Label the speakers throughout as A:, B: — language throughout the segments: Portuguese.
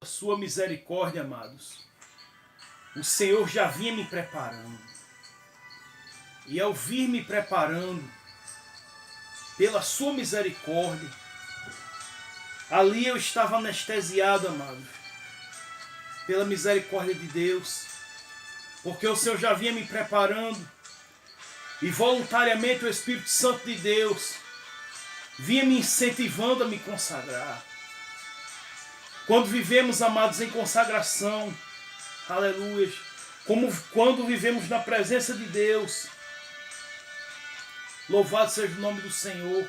A: sua misericórdia, amados, o Senhor já vinha me preparando. E ao vir me preparando, pela sua misericórdia, ali eu estava anestesiado, amados, pela misericórdia de Deus, porque o Senhor já vinha me preparando, e voluntariamente o Espírito Santo de Deus vinha me incentivando a me consagrar. Quando vivemos, amados, em consagração, aleluia, como quando vivemos na presença de Deus, louvado seja o nome do Senhor.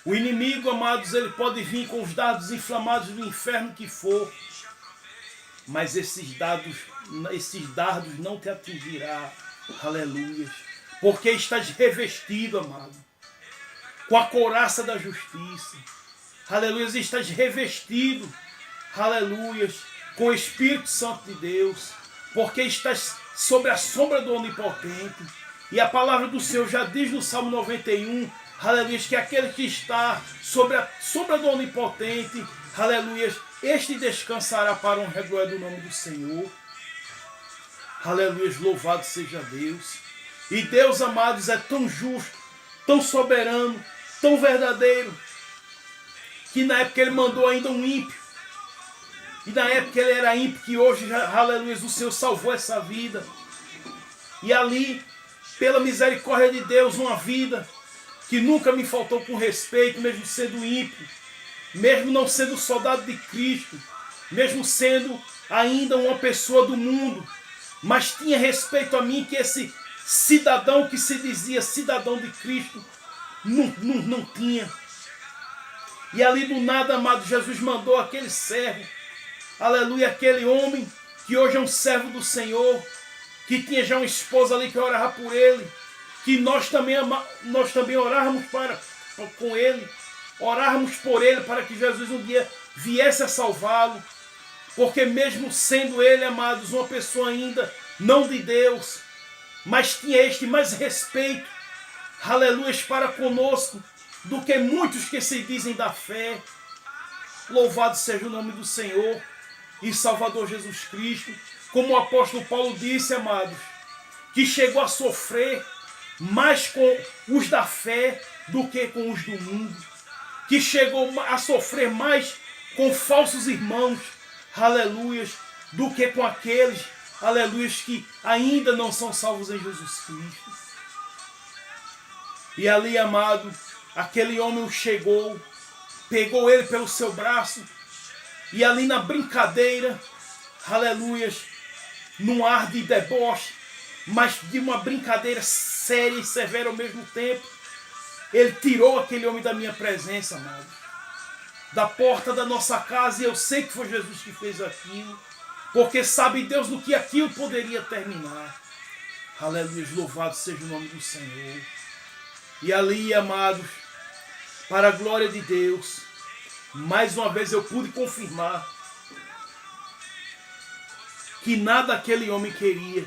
A: O inimigo, amados, ele pode vir com os dardos inflamados do inferno que for, mas esses dardos não te atingirá, aleluia, porque estás revestido, amado, com a couraça da justiça, aleluia, estás revestido, aleluia, com o Espírito Santo de Deus, porque estás sobre a sombra do Onipotente. E a palavra do Senhor já diz no Salmo 91, aleluia, que aquele que está sobre a sombra do Onipotente, aleluia, este descansará para a honra e glória do nome do Senhor. Aleluia, louvado seja Deus. E Deus, amados, é tão justo, tão soberano, tão verdadeiro, que na época ele mandou ainda um ímpio. E na época ele era ímpio, que hoje, aleluia, o Senhor salvou essa vida. E ali, pela misericórdia de Deus, uma vida que nunca me faltou com respeito, mesmo sendo ímpio, mesmo não sendo soldado de Cristo, mesmo sendo ainda uma pessoa do mundo, mas tinha respeito a mim, que esse cidadão que se dizia cidadão de Cristo não tinha. E ali do nada, amado, Jesus mandou aquele servo, aleluia, aquele homem que hoje é um servo do Senhor, que tinha já uma esposa ali que orava por ele, que nós também orávamos com ele, orávamos por ele para que Jesus um dia viesse a salvá-lo, porque mesmo sendo ele, amados, uma pessoa ainda não de Deus, mas tinha este mais respeito, aleluia, para conosco, do que muitos que se dizem da fé. Louvado seja o nome do Senhor e Salvador Jesus Cristo, como o apóstolo Paulo disse, amados, que chegou a sofrer mais com os da fé do que com os do mundo, que chegou a sofrer mais com falsos irmãos, aleluia, do que com aqueles, aleluia, que ainda não são salvos em Jesus Cristo. E ali, amado, aquele homem chegou, pegou ele pelo seu braço, e ali na brincadeira, aleluia, num ar de deboche, mas de uma brincadeira séria e severa ao mesmo tempo, ele tirou aquele homem da minha presença, amado, da porta da nossa casa, e eu sei que foi Jesus que fez aquilo, porque sabe Deus no que aquilo poderia terminar. Aleluia, louvado seja o nome do Senhor. E ali, amados, para a glória de Deus, mais uma vez eu pude confirmar que nada aquele homem queria,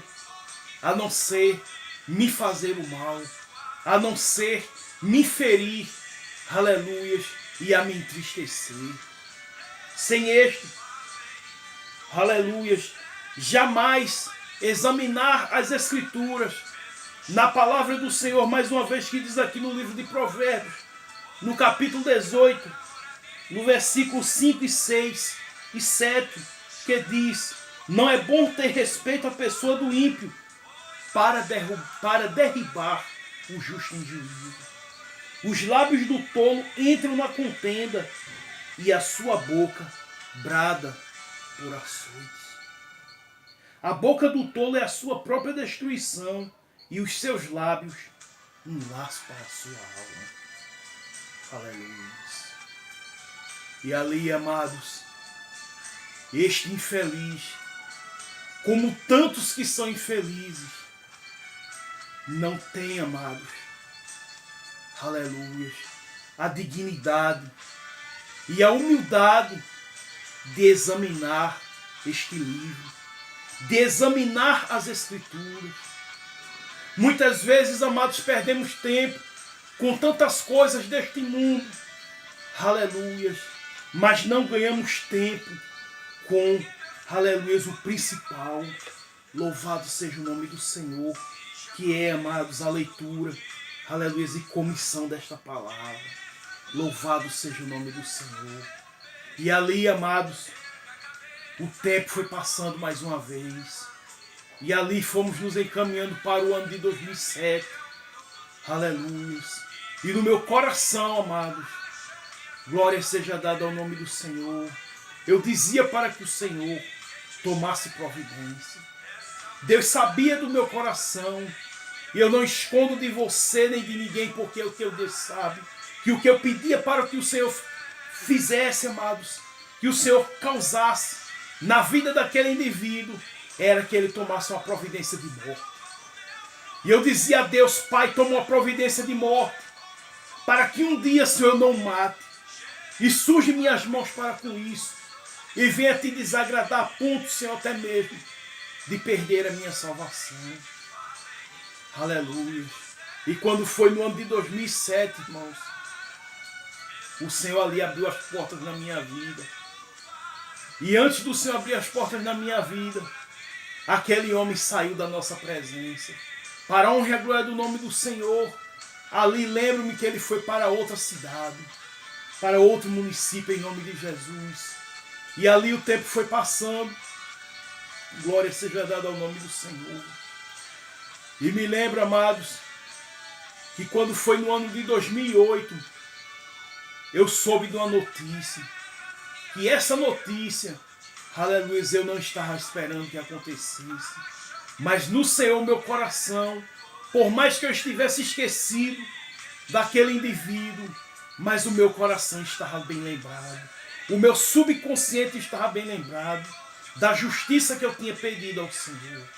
A: a não ser me fazer o mal, a não ser me ferir, aleluia, e a me entristecer. Sem este, aleluia, jamais examinar as Escrituras, na palavra do Senhor, mais uma vez que diz aqui no livro de Provérbios, no capítulo 18, no versículo 5 e 6 e 7, que diz: não é bom ter respeito à pessoa do ímpio, para derribar o justo em juízo. Os lábios do tolo entram na contenda, e a sua boca brada por açoites. A boca do tolo é a sua própria destruição, e os seus lábios um laço para a sua alma. Aleluia. E ali, amados, este infeliz, como tantos que são infelizes, não tem, amados, aleluia, a dignidade e a humildade de examinar este livro, de examinar as Escrituras. Muitas vezes, amados, perdemos tempo com tantas coisas deste mundo, aleluia, mas não ganhamos tempo com, aleluia, o principal. Louvado seja o nome do Senhor, que é, amados, a leitura, aleluia, e comissão desta palavra. Louvado seja o nome do Senhor. E ali, amados, o tempo foi passando mais uma vez. E ali fomos nos encaminhando para o ano de 2007. Aleluia. E no meu coração, amados, glória seja dada ao nome do Senhor. Eu dizia para que o Senhor tomasse providência. Deus sabia do meu coração. E eu não escondo de você nem de ninguém, porque o que Deus sabe. Que o que eu pedia para que o Senhor fizesse, amados, que o Senhor causasse na vida daquele indivíduo, era que ele tomasse uma providência de morte. E eu dizia a Deus: Pai, toma uma providência de morte, para que um dia, Senhor, não mate, e suje minhas mãos para com isso, e venha te desagradar a ponto, Senhor, até mesmo de perder a minha salvação. Aleluia. E quando foi no ano de 2007, irmãos, o Senhor ali abriu as portas na minha vida. E antes do Senhor abrir as portas na minha vida, aquele homem saiu da nossa presença. Para a honra e a glória do nome do Senhor, ali lembro-me que ele foi para outra cidade, para outro município, em nome de Jesus. E ali o tempo foi passando. Glória seja dada ao nome do Senhor. E me lembro, amados, que quando foi no ano de 2008, eu soube de uma notícia. Que essa notícia, aleluia, eu não estava esperando que acontecesse. Mas no Senhor, meu coração, por mais que eu estivesse esquecido daquele indivíduo, mas o meu coração estava bem lembrado. O meu subconsciente estava bem lembrado da justiça que eu tinha pedido ao Senhor.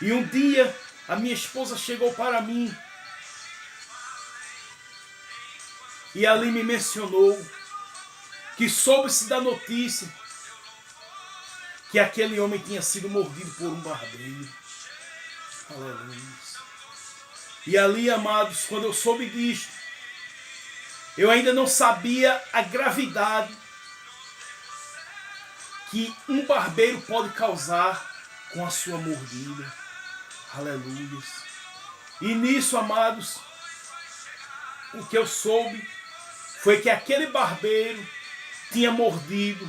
A: E um dia, a minha esposa chegou para mim e ali me mencionou que soube-se da notícia que aquele homem tinha sido mordido por um barbeiro. Aleluia. E ali, amados, quando eu soube disto, eu ainda não sabia a gravidade que um barbeiro pode causar com a sua mordida. Aleluia. E nisso, amados, o que eu soube foi que aquele barbeiro tinha mordido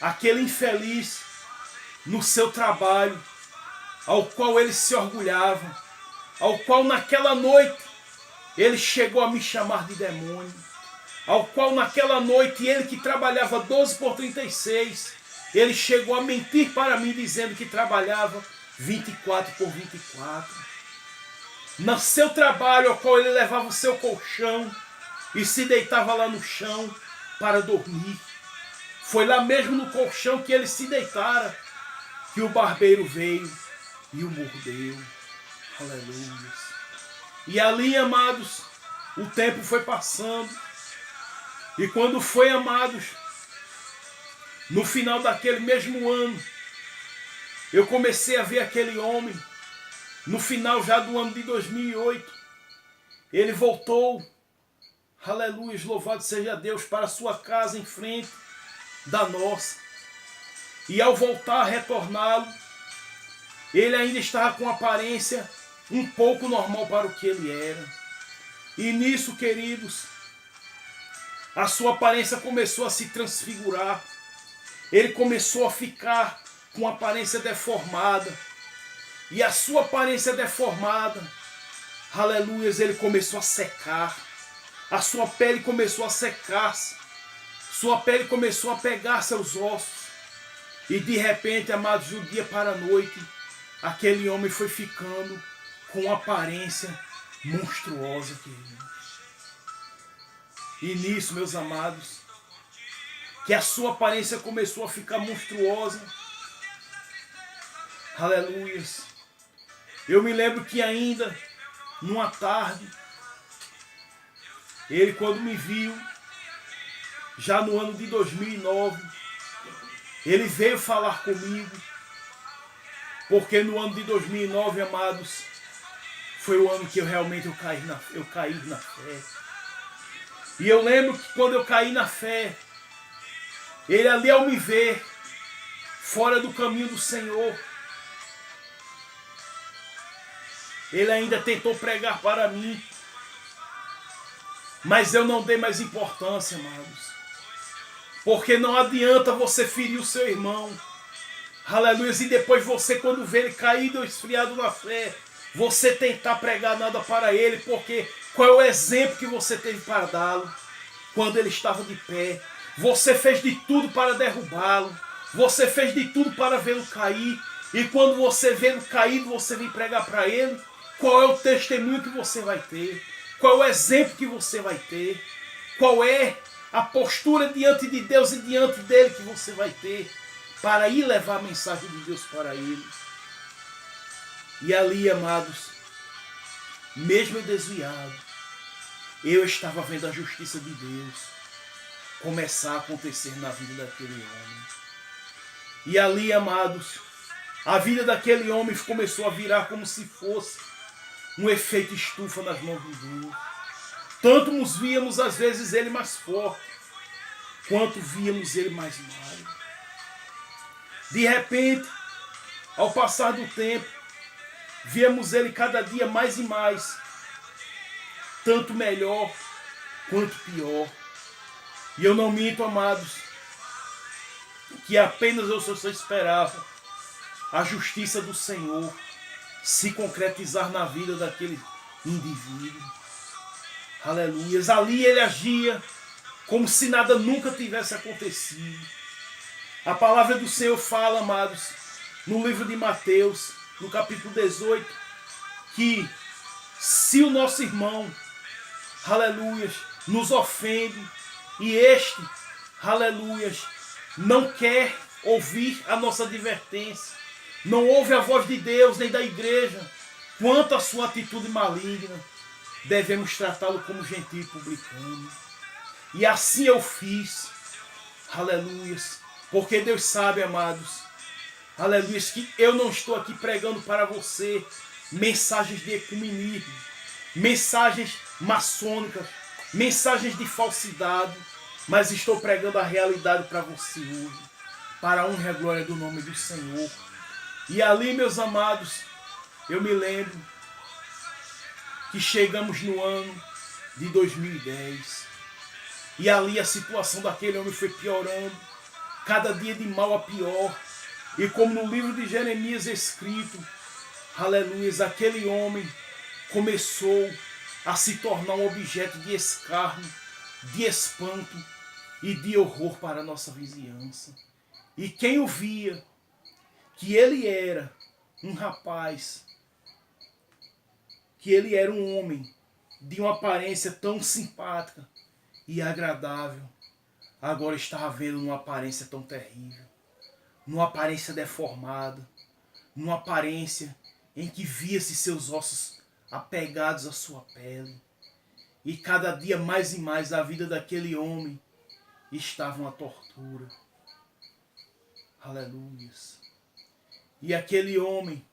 A: aquele infeliz no seu trabalho, ao qual ele se orgulhava, ao qual naquela noite ele chegou a me chamar de demônio, ao qual naquela noite ele que trabalhava 12 por 36, ele chegou a mentir para mim dizendo que trabalhava 24 por 24. No seu trabalho, ao qual ele levava o seu colchão e se deitava lá no chão para dormir. Foi lá mesmo no colchão que ele se deitara que o barbeiro veio e o mordeu. Aleluia. E ali, amados, o tempo foi passando. E quando foi, amados, no final daquele mesmo ano, eu comecei a ver aquele homem, no final já do ano de 2008, ele voltou, aleluia, louvado seja Deus, para a sua casa em frente da nossa. E ao voltar, retorná-lo, ele ainda estava com aparência um pouco normal para o que ele era. E nisso, queridos, a sua aparência começou a se transfigurar. Ele começou a ficar com aparência deformada. E a sua aparência deformada, aleluia, ele começou a secar. A sua pele começou a secar-se. Sua pele começou a pegar seus ossos. E de repente, amados, do dia para a noite, aquele homem foi ficando com uma aparência monstruosa, queridos. E nisso, meus amados, que a sua aparência começou a ficar monstruosa. Aleluia. Eu me lembro que ainda, numa tarde, ele quando me viu, já no ano de 2009, ele veio falar comigo, porque no ano de 2009, amados, foi o ano que eu realmente caí na fé. E eu lembro que quando eu caí na fé, ele ali ao me ver, fora do caminho do Senhor. Ele ainda tentou pregar para mim, mas eu não dei mais importância, amados. Porque não adianta você ferir o seu irmão. Aleluia. E depois você, quando vê ele caído ou esfriado na fé, você tentar pregar nada para ele, porque qual é o exemplo que você teve para dá-lo? Quando ele estava de pé, você fez de tudo para derrubá-lo, você fez de tudo para vê-lo cair, e quando você vê-lo caído, você vem pregar para ele. Qual é o testemunho que você vai ter? Qual é o exemplo que você vai ter? Qual é a postura diante de Deus e diante dele que você vai ter para ir levar a mensagem de Deus para ele? E ali, amados, mesmo desviado, eu estava vendo a justiça de Deus começar a acontecer na vida daquele homem. E ali, amados, a vida daquele homem começou a virar como se fosse um efeito estufa nas mãos de Deus. Tanto nos víamos às vezes ele mais forte, quanto víamos ele mais magro. De repente, ao passar do tempo, víamos ele cada dia mais e mais, tanto melhor quanto pior. E eu não minto, amados, que apenas eu só esperava a justiça do Senhor se concretizar na vida daquele indivíduo. Aleluia. Ali ele agia como se nada nunca tivesse acontecido. A palavra do Senhor fala, amados, no livro de Mateus, no capítulo 18, que se o nosso irmão, aleluia, nos ofende e este, aleluia, não quer ouvir a nossa advertência, não ouve a voz de Deus nem da igreja, quanto à sua atitude maligna, devemos tratá-lo como gentil e publicano. E assim eu fiz, aleluia, porque Deus sabe, amados, aleluia, que eu não estou aqui pregando para você mensagens de ecumenismo, mensagens maçônicas, mensagens de falsidade, mas estou pregando a realidade para você hoje, para a honra e a glória do nome do Senhor. E ali, meus amados, eu me lembro que chegamos no ano de 2010 e ali a situação daquele homem foi piorando, cada dia de mal a pior. E como no livro de Jeremias é escrito, aleluia, aquele homem começou a se tornar um objeto de escárnio, de espanto e de horror para a nossa vizinhança. E quem o via, que ele era um rapaz, que ele era um homem de uma aparência tão simpática e agradável, agora estava vendo uma aparência tão terrível, numa aparência deformada, numa aparência em que via-se seus ossos apegados à sua pele. E cada dia mais e mais a vida daquele homem estava uma tortura. Aleluia. E aquele homem,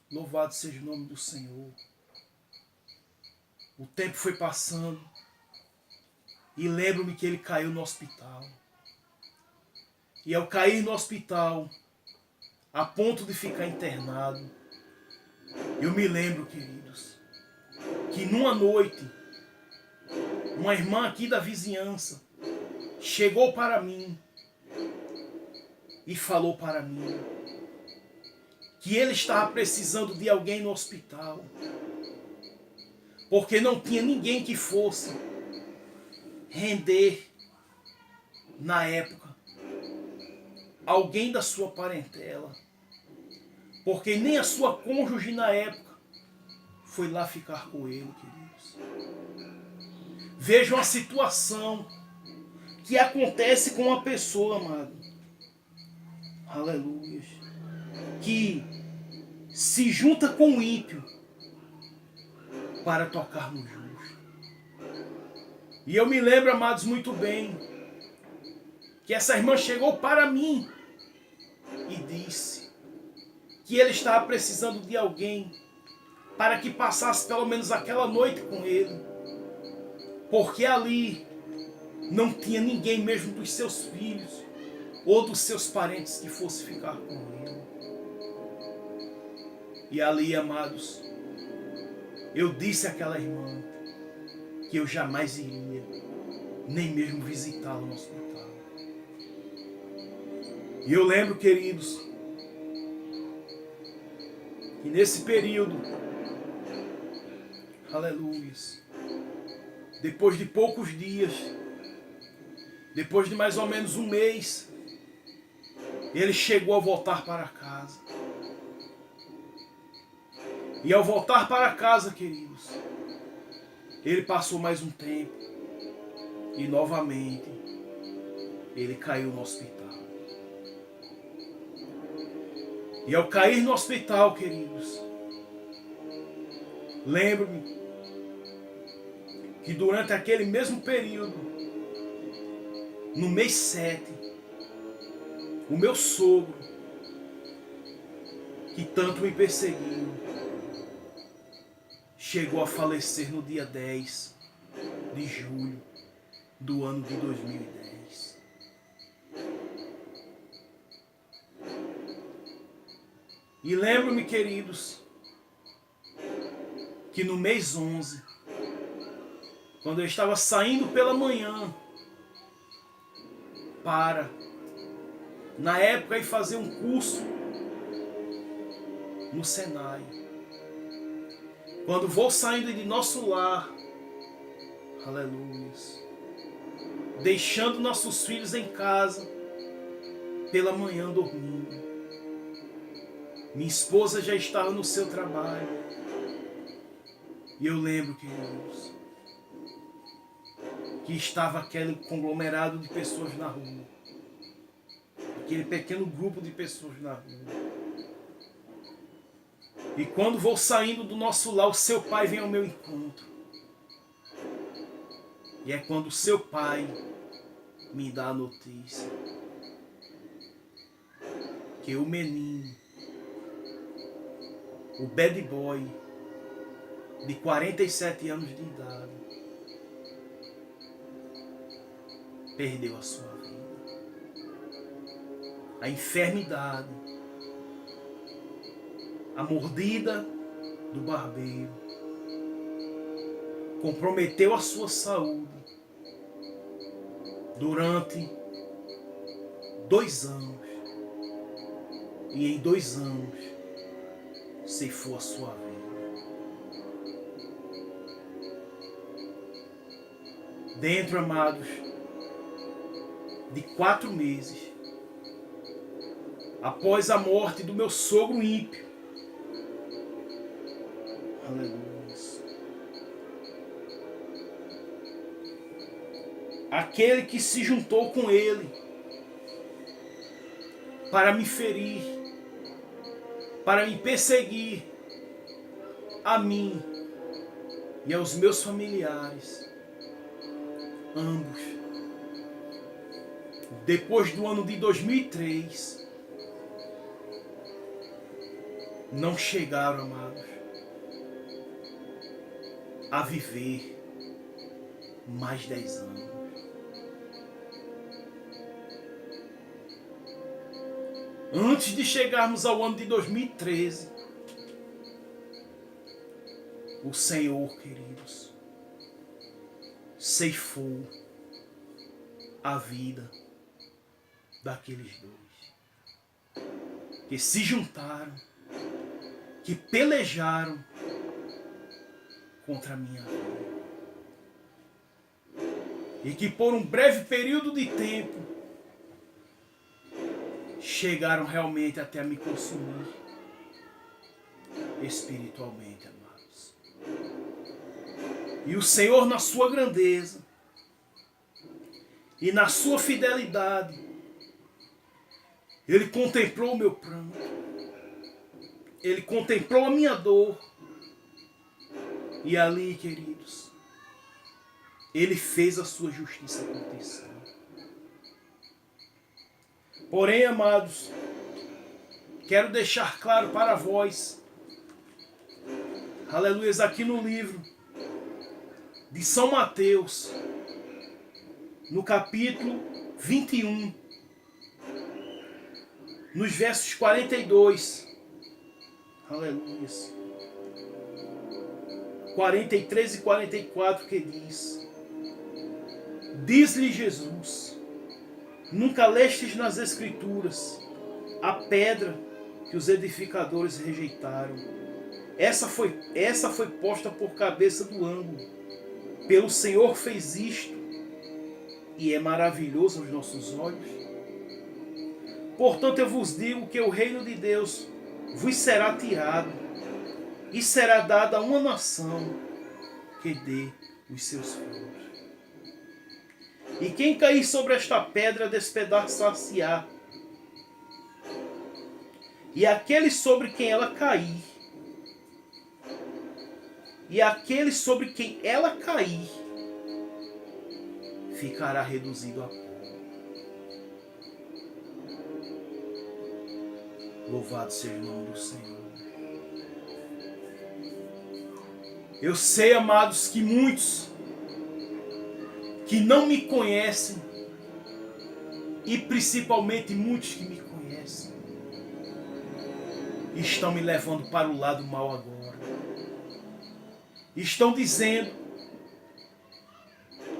A: louvado seja o nome do Senhor, o tempo foi passando e lembro-me que ele caiu no hospital. E ao cair no hospital, a ponto de ficar internado, eu me lembro, queridos, que numa noite, uma irmã aqui da vizinhança chegou para mim e falou para mim que ele estava precisando de alguém no hospital, porque não tinha ninguém que fosse render, na época, alguém da sua parentela, porque nem a sua cônjuge na época foi lá ficar com ele, queridos. Vejam a situação que acontece com uma pessoa, amado, aleluia, que se junta com o ímpio para tocar no justo. E eu me lembro, amados, muito bem, que essa irmã chegou para mim e disse que ele estava precisando de alguém para que passasse pelo menos aquela noite com ele, porque ali não tinha ninguém mesmo dos seus filhos ou dos seus parentes que fosse ficar com ele. E ali, amados, eu disse àquela irmã que eu jamais iria nem mesmo visitá-la no hospital. E eu lembro, queridos, que nesse período, aleluia, depois de poucos dias, depois de mais ou menos um mês, ele chegou a voltar para casa. E ao voltar para casa, queridos, ele passou mais um tempo e novamente ele caiu no hospital. E ao cair no hospital, queridos, lembro-me que durante aquele mesmo período, no mês 7, o meu sogro, que tanto me perseguiu, chegou a falecer no dia 10 de julho do ano de 2010. E lembro-me, queridos, que no mês 11, quando eu estava saindo pela manhã para, na época, ir fazer um curso no Senai, quando vou saindo de nosso lar, aleluia, deixando nossos filhos em casa, pela manhã dormindo, minha esposa já estava no seu trabalho, e eu lembro, queridos, que estava aquele conglomerado de pessoas na rua, aquele pequeno grupo de pessoas na rua. E quando vou saindo do nosso lar, o seu pai vem ao meu encontro. E é quando o seu pai me dá a notícia que o menino, o bad boy, de 47 anos de idade, perdeu a sua vida. A enfermidade, a mordida do barbeiro, comprometeu a sua saúde durante 2 anos. E em 2 anos ceifou a sua vida. Dentro, amados, de 4 meses, após a morte do meu sogro ímpio, aleluia, aquele que se juntou com ele para me ferir, para me perseguir, a mim e aos meus familiares, ambos, depois do ano de 2003, não chegaram, amados, a viver mais 10 anos. Antes de chegarmos ao ano de 2013, o Senhor, queridos, ceifou a vida daqueles dois que se juntaram, que pelejaram contra a minha vida, e que por um breve período de tempo chegaram realmente até a me consumir espiritualmente, amados. E o Senhor, na sua grandeza e na sua fidelidade, Ele contemplou o meu pranto, Ele contemplou a minha dor, e ali, queridos, Ele fez a sua justiça acontecer. Porém, amados, quero deixar claro para vós, aleluia, aqui no livro de São Mateus, no capítulo 21, nos versos 42. Aleluia. 43 e 44 que diz: diz-lhe Jesus: nunca lestes nas Escrituras a pedra que os edificadores rejeitaram. Essa foi posta por cabeça do ângulo. Pelo Senhor fez isto, e é maravilhoso aos nossos olhos. Portanto, eu vos digo que o reino de Deus vos será tirado, e será dada a uma nação que dê os seus frutos. E quem cair sobre esta pedra despedaçar-se-á, e aquele sobre quem ela cair, ficará reduzido a pó. Louvado seja o nome do Senhor. Eu sei, amados, que muitos que não me conhecem, e principalmente muitos que me conhecem, estão me levando para o lado mal agora. Estão dizendo: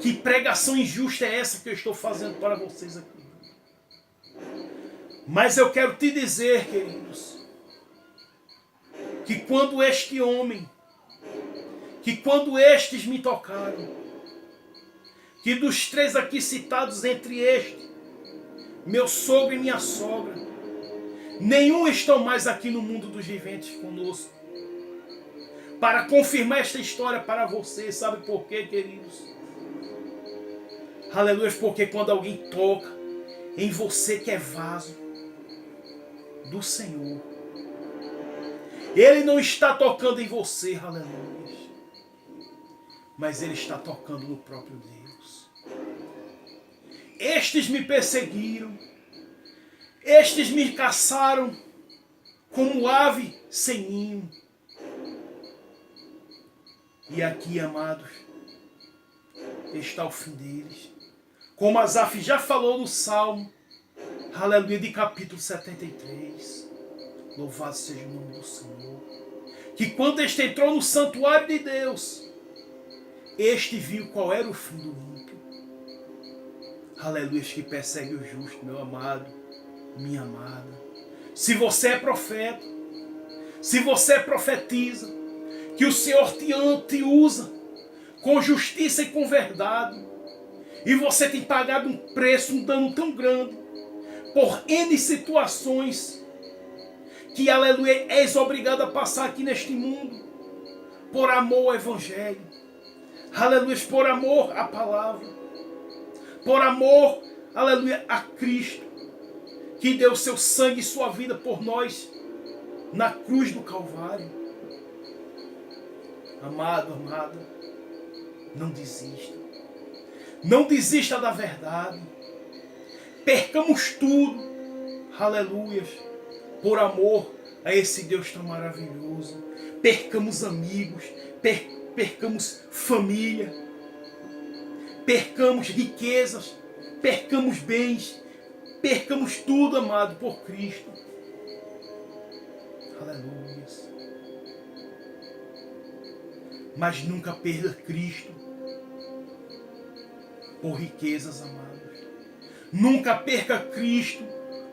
A: que pregação injusta é essa que eu estou fazendo para vocês aqui? Mas eu quero te dizer, queridos, que quando estes me tocaram, que dos 3 aqui citados, entre este, meu sogro e minha sogra, nenhum estão mais aqui no mundo dos viventes conosco. Para confirmar esta história para vocês, sabe por quê, queridos? Aleluia, porque quando alguém toca em você que é vaso do Senhor, Ele não está tocando em você, aleluia, mas Ele está tocando no próprio Deus. Estes me perseguiram, estes me caçaram como ave sem ninho. E aqui, amados, está o fim deles. Como Asaf já falou no Salmo, aleluia, de capítulo 73. Louvado seja o nome do Senhor. Que quando este entrou no santuário de Deus, este viu qual era o fim do ímpio. Aleluia, que persegue o justo, meu amado, minha amada. Se você é profeta, se você profetiza, que o Senhor te usa com justiça e com verdade, e você tem pagado um preço, um dano tão grande, por N situações, que, aleluia, és obrigado a passar aqui neste mundo, por amor ao Evangelho, aleluia, por amor à palavra, por amor, aleluia, a Cristo, que deu seu sangue e sua vida por nós, na cruz do Calvário. Amado, amada, não desista. Não desista da verdade. Percamos tudo, aleluia, por amor a esse Deus tão maravilhoso. Percamos amigos, percamos família, percamos riquezas, percamos bens, percamos tudo, amado, por Cristo. Aleluia. Mas nunca perda Cristo por riquezas, amados. Nunca perca Cristo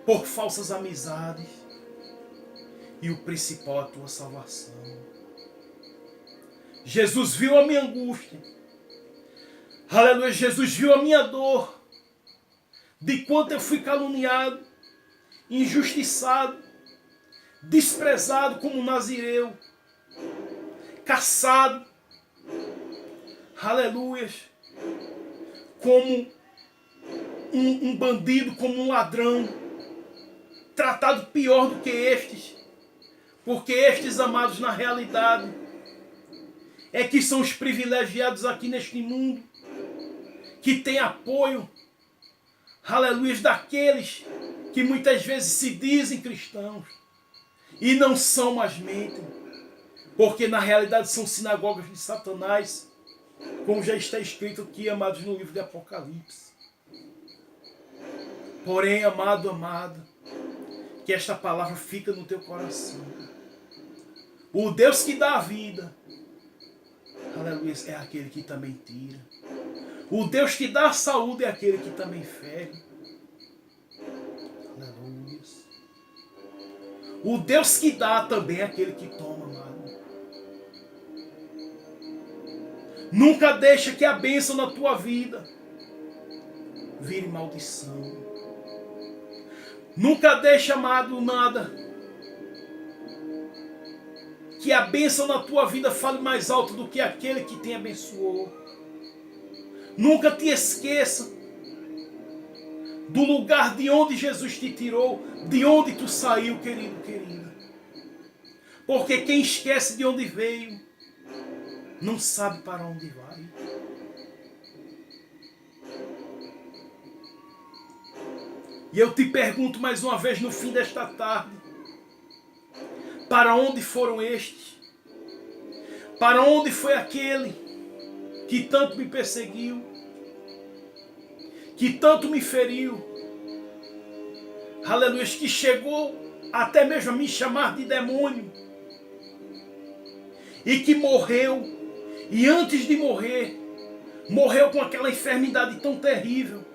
A: por falsas amizades. E o principal, a tua salvação. Jesus viu a minha angústia. Aleluia, Jesus viu a minha dor. De quanto eu fui caluniado, injustiçado, desprezado como um nazireu, caçado, aleluia, como um bandido, como um ladrão, tratado pior do que estes, porque estes, amados, na realidade, é que são os privilegiados aqui neste mundo, que tem apoio, aleluia, daqueles que muitas vezes se dizem cristãos e não são, mas mentem, porque na realidade são sinagogas de Satanás, como já está escrito aqui, amados, no livro de Apocalipse. Porém, amado, amada, que esta palavra fica no teu coração. O Deus que dá a vida, aleluia, é aquele que também tira. O Deus que dá a saúde é aquele que também fere. Aleluia. O Deus que dá também é aquele que toma, amado. Nunca deixa que a bênção na tua vida vire maldição. Nunca deixa, amado, nada que a bênção na tua vida fale mais alto do que aquele que te abençoou. Nunca te esqueça do lugar de onde Jesus te tirou, de onde tu saiu, querido, querida. Porque quem esquece de onde veio, não sabe para onde vai. E eu te pergunto mais uma vez no fim desta tarde, para onde foram estes? Para onde foi aquele que tanto me perseguiu, que tanto me feriu, aleluia, que chegou até mesmo a me chamar de demônio, e que morreu, e antes de morrer, morreu com aquela enfermidade tão terrível,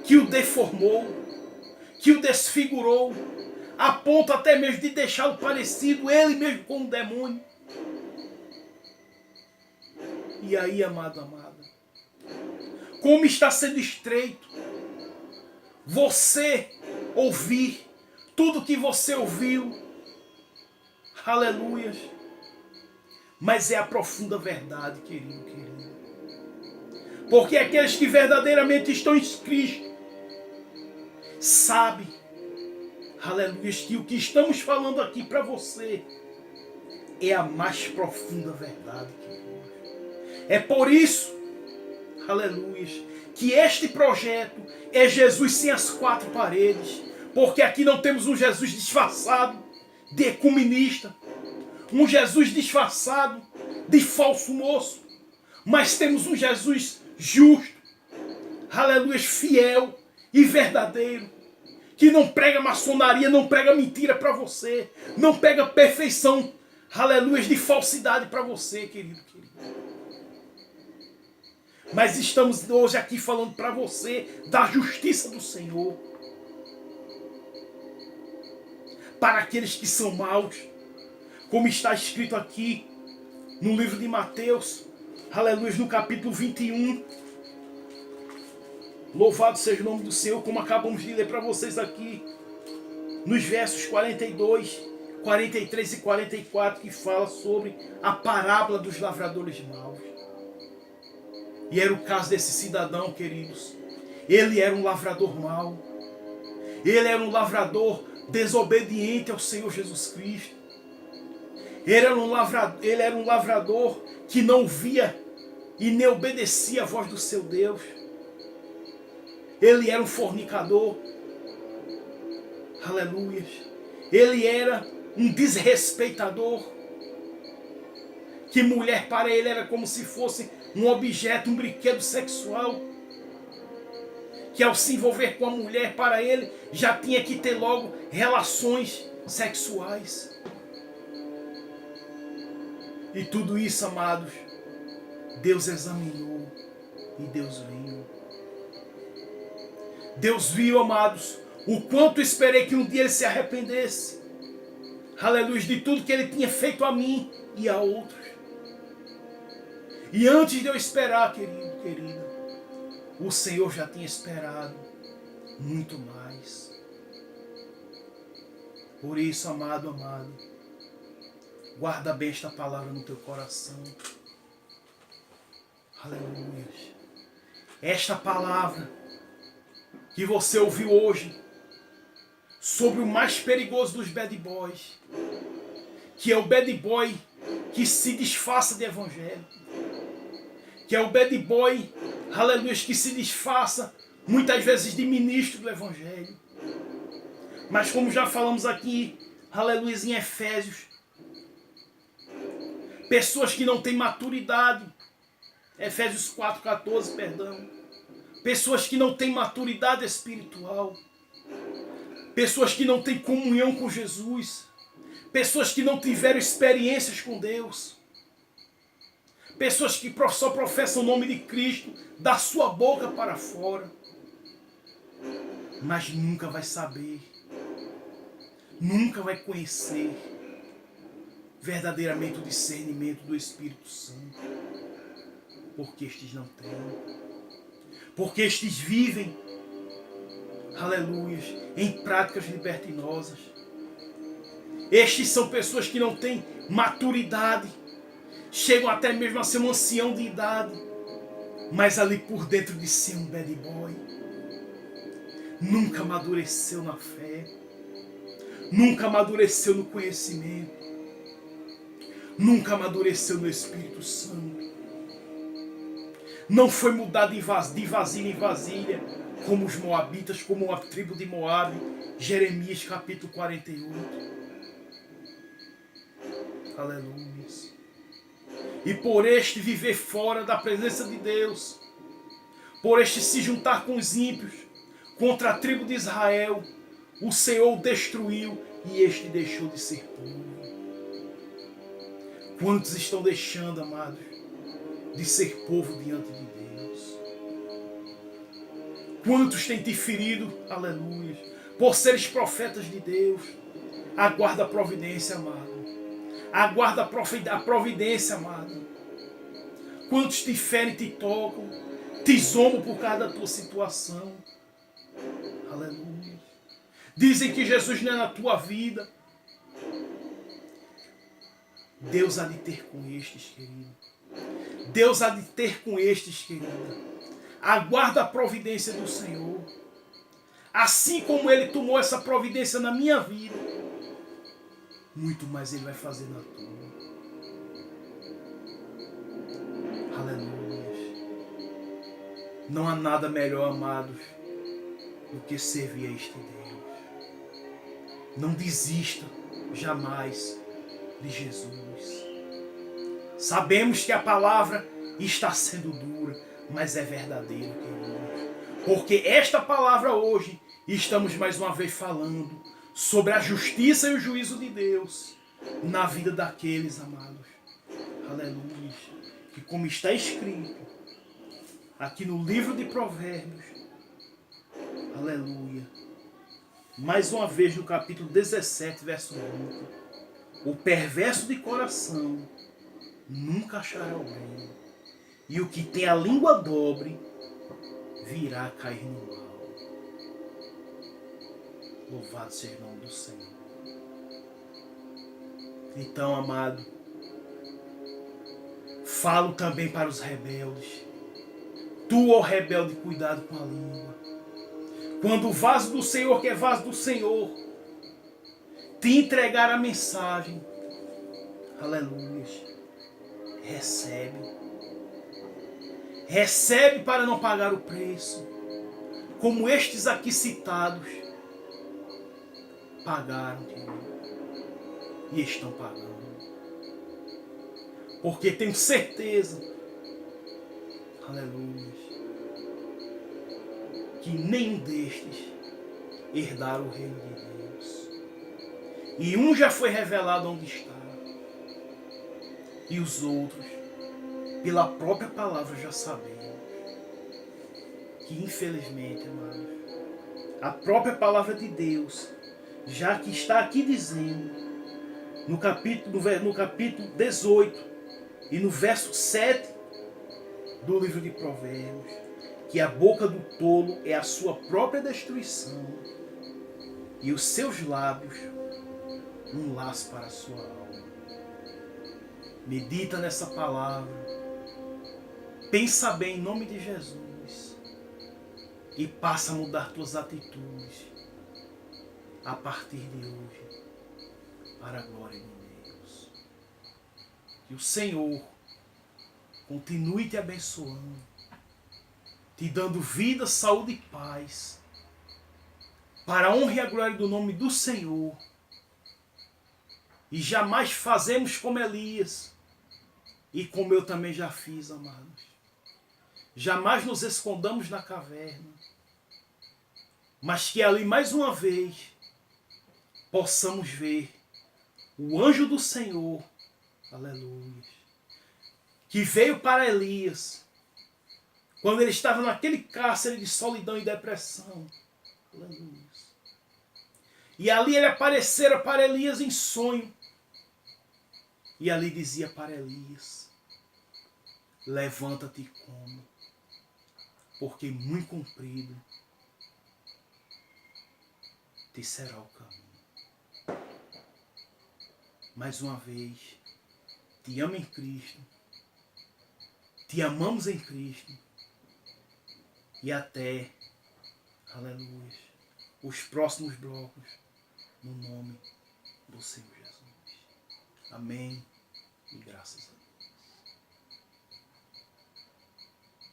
A: que o deformou, que o desfigurou, a ponto até mesmo de deixá-lo parecido, ele mesmo com um demônio. E aí, amado, amada, como está sendo estreito você ouvir tudo que você ouviu, aleluias, mas é a profunda verdade, querido, querido. Porque aqueles que verdadeiramente estão em Cristo sabem, aleluia, que o que estamos falando aqui para você é a mais profunda verdade, querido. É por isso, aleluia, que este projeto é Jesus sem as quatro paredes. Porque aqui não temos um Jesus disfarçado de ecumenista, um Jesus disfarçado de falso moço, mas temos um Jesus justo, aleluia, fiel e verdadeiro, que não prega maçonaria, não prega mentira para você, não prega perfeição, aleluia, de falsidade para você, querido, querido. Mas estamos hoje aqui falando para você da justiça do Senhor. Para aqueles que são maus, como está escrito aqui no livro de Mateus, aleluia, no capítulo 21. Louvado seja o nome do Senhor, como acabamos de ler para vocês aqui, nos versos 42, 43 e 44, que fala sobre a parábola dos lavradores maus. E era o caso desse cidadão, queridos. Ele era um lavrador mau. Ele era um lavrador desobediente ao Senhor Jesus Cristo. Ele era um lavrador que não via e nem obedecia à voz do seu Deus. Ele era um fornicador. Aleluia. Ele era um desrespeitador. Que mulher para ele era como se fosse um objeto, um brinquedo sexual. Que ao se envolver com a mulher, para ele, já tinha que ter logo relações sexuais. E tudo isso, amados, Deus examinou e Deus viu. Deus viu, amados, o quanto esperei que um dia ele se arrependesse. Aleluia, de tudo que ele tinha feito a mim e a outros. E antes de eu esperar, querido, querida, o Senhor já tinha esperado muito mais. Por isso, amado, amado, guarda bem esta palavra no teu coração. Aleluia. Esta palavra que você ouviu hoje sobre o mais perigoso dos bad boys, que é o bad boy que se disfarça de evangelho, que é o bad boy, aleluia, que se disfarça muitas vezes de ministro do evangelho. Mas como já falamos aqui, aleluia, em Efésios, pessoas que não têm maturidade, Efésios 4,14, perdão, pessoas que não têm maturidade espiritual, Pessoas que não têm comunhão com Jesus. Pessoas que não tiveram experiências com Deus. Pessoas que só professam o nome de Cristo da sua boca para fora. Mas nunca vai saber. Nunca vai conhecer verdadeiramente o discernimento do Espírito Santo. Porque estes não têm. Porque estes vivem, aleluias, em práticas libertinosas. Estes são pessoas que não têm maturidade. Chegam até mesmo a ser um ancião de idade. Mas ali por dentro de si um bad boy. Nunca amadureceu na fé. Nunca amadureceu no conhecimento. Nunca amadureceu no Espírito Santo. Não foi mudado de vasilha em vasilha, como os moabitas, como a tribo de Moabe. Jeremias capítulo 48. Aleluia. E por este viver fora da presença de Deus, por este se juntar com os ímpios, contra a tribo de Israel, o Senhor o destruiu e este deixou de ser povo. Quantos estão deixando, amados, de ser povo diante de Deus? Quantos têm te ferido, aleluia, por seres profetas de Deus? Aguarda a providência, amado. Aguarda a providência, amado. Quantos te ferem, te tocam, te zombam por causa da tua situação? Aleluia. Dizem que Jesus não é na tua vida. Deus há de ter com estes, querido. Deus há de ter com estes, querida. Aguarda a providência do Senhor. Assim como Ele tomou essa providência na minha vida, muito mais Ele vai fazer na tua. Aleluia. Não há nada melhor, amados, do que servir a este Deus. Não desista jamais de Jesus. Sabemos que a palavra está sendo dura, mas é verdadeira, queridos. Porque esta palavra hoje, estamos mais uma vez falando sobre a justiça e o juízo de Deus na vida daqueles, amados. Aleluia. Que como está escrito aqui no livro de Provérbios, aleluia, mais uma vez no capítulo 17, verso 20, o perverso de coração nunca achará o bem, e o que tem a língua dobre virá a cair no mal. Louvado seja o nome do Senhor. Então, amado, falo também para os rebeldes. Tu, ó rebelde, cuidado com a língua. Quando o vaso do Senhor, que é vaso do Senhor, te entregar a mensagem, aleluia, recebe. Recebe para não pagar o preço, como estes aqui citados pagaram, e estão pagando. Porque tenho certeza, aleluia, que nenhum destes herdaram o reino de Deus. E um já foi revelado onde está. E os outros, pela própria palavra, já sabemos. Que infelizmente, amados, a própria palavra de Deus, já que está aqui dizendo, no capítulo 18 e no verso 7 do livro de Provérbios, que a boca do tolo é a sua própria destruição e os seus lábios um laço para a sua alma. Medita nessa palavra, pensa bem em nome de Jesus e passa a mudar tuas atitudes a partir de hoje, para a glória de Deus. Que o Senhor continue te abençoando, te dando vida, saúde e paz, para a honra e a glória do nome do Senhor. E jamais fazemos como Elias, e como eu também já fiz, amados. Jamais nos escondamos na caverna, mas que ali mais uma vez possamos ver o anjo do Senhor, aleluia, que veio para Elias, quando ele estava naquele cárcere de solidão e depressão, aleluia. E ali ele aparecera para Elias em sonho, e ali dizia para Elias: levanta-te e coma, porque muito comprido te será o caminho. Mais uma vez, te amo em Cristo, te amamos em Cristo, e até, aleluia, os próximos blocos, no nome do Senhor Jesus. Amém e graças a Deus.